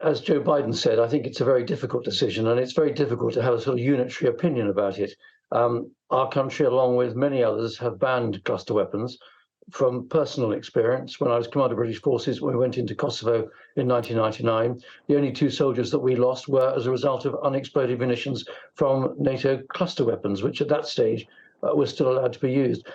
As Joe Biden said, I think it's a very difficult decision, and it's very difficult to have a sort of unitary opinion about it. Our country, along with many others, have banned cluster weapons. From personal experience, when I was Commander of British Forces, when we went into Kosovo in 1999, the only two soldiers that we lost were as a result of unexploded munitions from NATO cluster weapons, which at that stage were still allowed to be used.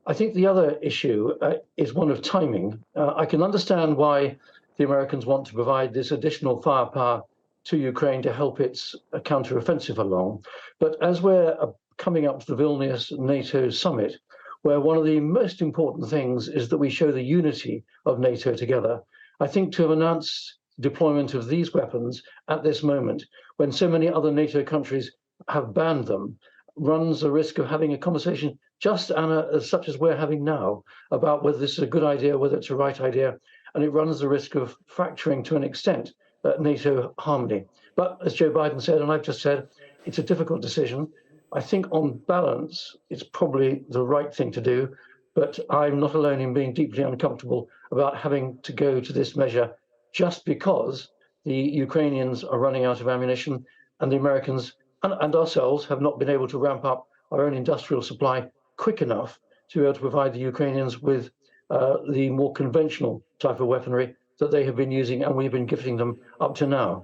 I think the other issue is one of timing. I can understand why the Americans want to provide this additional firepower to Ukraine to help its counteroffensive along. But as we're coming up to the Vilnius NATO summit, where one of the most important things is that we show the unity of NATO together, I think to have announced deployment of these weapons at this moment, when so many other NATO countries have banned them, runs the risk of having a conversation just, Anna, such as we're having now, about whether this is a good idea, whether it's a right idea, and it runs the risk of fracturing to an extent NATO harmony. But as Joe Biden said, and I've just said, it's a difficult decision. I think on balance, it's probably the right thing to do, but I'm not alone in being deeply uncomfortable about having to go to this measure just because the Ukrainians are running out of ammunition and the Americans and ourselves have not been able to ramp up our own industrial supply quick enough to be able to provide the Ukrainians with the more conventional type of weaponry that they have been using and we've been gifting them up to now.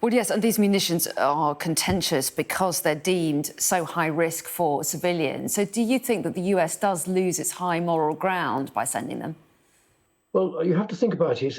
Well, yes, and these munitions are contentious because they're deemed so high risk for civilians. So do you think that the US does lose its high moral ground by sending them? Well, you have to think about it.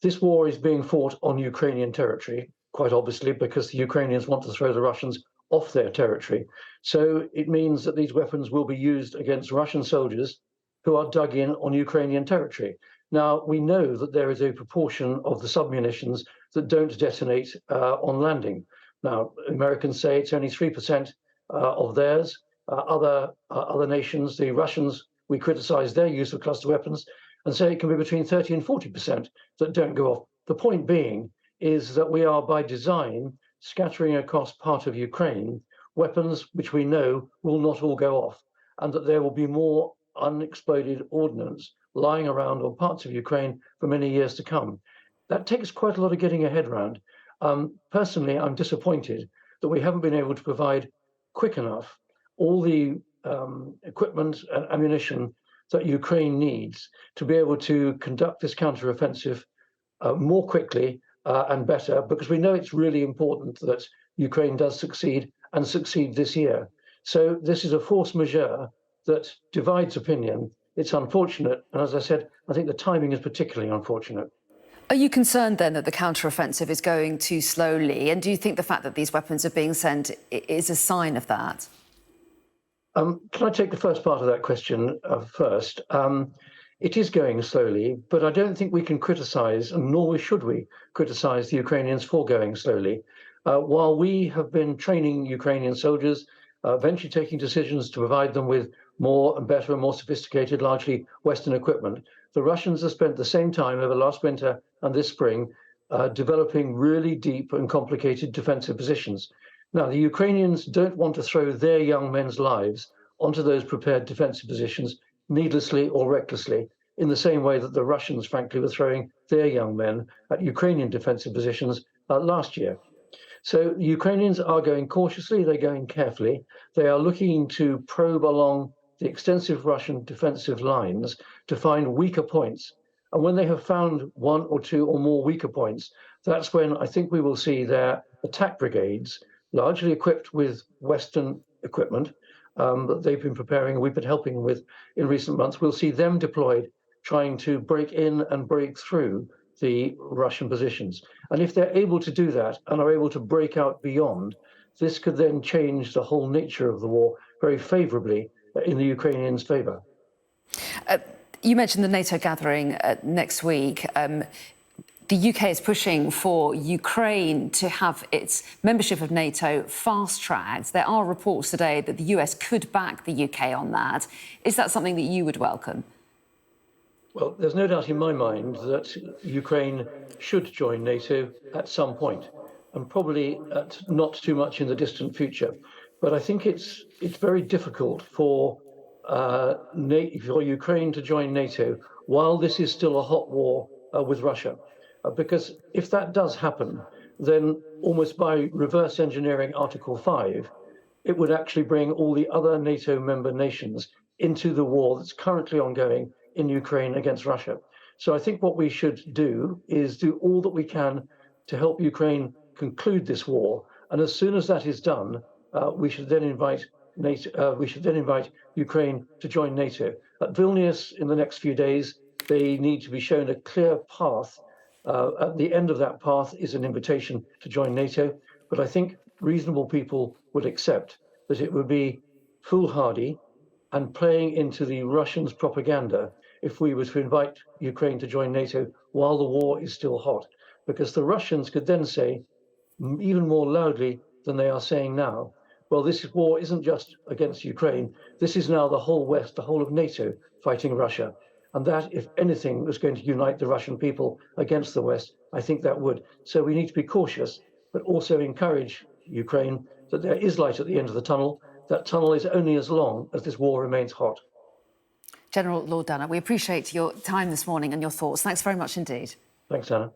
This war is being fought on Ukrainian territory, quite obviously, because the Ukrainians want to throw the Russians off their territory. So it means that these weapons will be used against Russian soldiers who are dug in on Ukrainian territory. Now, we know that there is a proportion of the submunitions that don't detonate on landing. Now, Americans say it's only 3% of theirs. Other nations, the Russians, we criticize their use of cluster weapons and say it can be between 30 and 40% that don't go off. The point being is that we are, by design, scattering across part of Ukraine weapons which we know will not all go off, and that there will be more unexploded ordnance lying around on parts of Ukraine for many years to come. That takes quite a lot of getting your head around. Personally, I'm disappointed that we haven't been able to provide quick enough all the equipment and ammunition that Ukraine needs to be able to conduct this counteroffensive more quickly and better, because we know it's really important that Ukraine does succeed and succeed this year. So this is a force majeure that divides opinion. It's unfortunate. And as I said, I think the timing is particularly unfortunate. Are you concerned then that the counteroffensive is going too slowly? And do you think the fact that these weapons are being sent is a sign of that? Can I take the first part of that question first? It is going slowly, but I don't think we can criticize, and nor should we criticize the Ukrainians for going slowly. While we have been training Ukrainian soldiers, eventually taking decisions to provide them with more and better and more sophisticated, largely Western equipment, the Russians have spent the same time over last winter and this spring developing really deep and complicated defensive positions. Now, the Ukrainians don't want to throw their young men's lives onto those prepared defensive positions needlessly or recklessly, in the same way that the Russians, frankly, were throwing their young men at Ukrainian defensive positions last year. So the Ukrainians are going cautiously, they're going carefully. They are looking to probe along the extensive Russian defensive lines to find weaker points. And when they have found one or two or more weaker points, that's when I think we will see their attack brigades, largely equipped with Western equipment that they've been preparing and we've been helping them with in recent months. We'll see them deployed, trying to break in and break through the Russian positions. And if they're able to do that and are able to break out beyond, this could then change the whole nature of the war very favorably in the Ukrainians' favor. You mentioned the NATO gathering next week. The UK is pushing for Ukraine to have its membership of NATO fast-tracked. There are reports today that the US could back the UK on that. Is that something that you would welcome? Well, there's no doubt in my mind that Ukraine should join NATO at some point, and probably at not too much in the distant future. But I think it's very difficult for Ukraine to join NATO while this is still a hot war with Russia. because if that does happen, then almost by reverse engineering Article 5, it would actually bring all the other NATO member nations into the war that's currently ongoing in Ukraine against Russia. So I think what we should do is do all that we can to help Ukraine conclude this war. And as soon as that is done, we should then invite Ukraine to join NATO. At Vilnius, in the next few days, they need to be shown a clear path. At the end of that path is an invitation to join NATO. But I think reasonable people would accept that it would be foolhardy and playing into the Russians' propaganda if we were to invite Ukraine to join NATO while the war is still hot, because the Russians could then say, even more loudly than they are saying now, well, this war isn't just against Ukraine, this is now the whole West, the whole of NATO fighting Russia. And that, if anything, was going to unite the Russian people against the West, I think that would. So we need to be cautious, but also encourage Ukraine that there is light at the end of the tunnel. That tunnel is only as long as this war remains hot. General Lord Dannatt, we appreciate your time this morning and your thoughts. Thanks very much indeed. Thanks, Anna.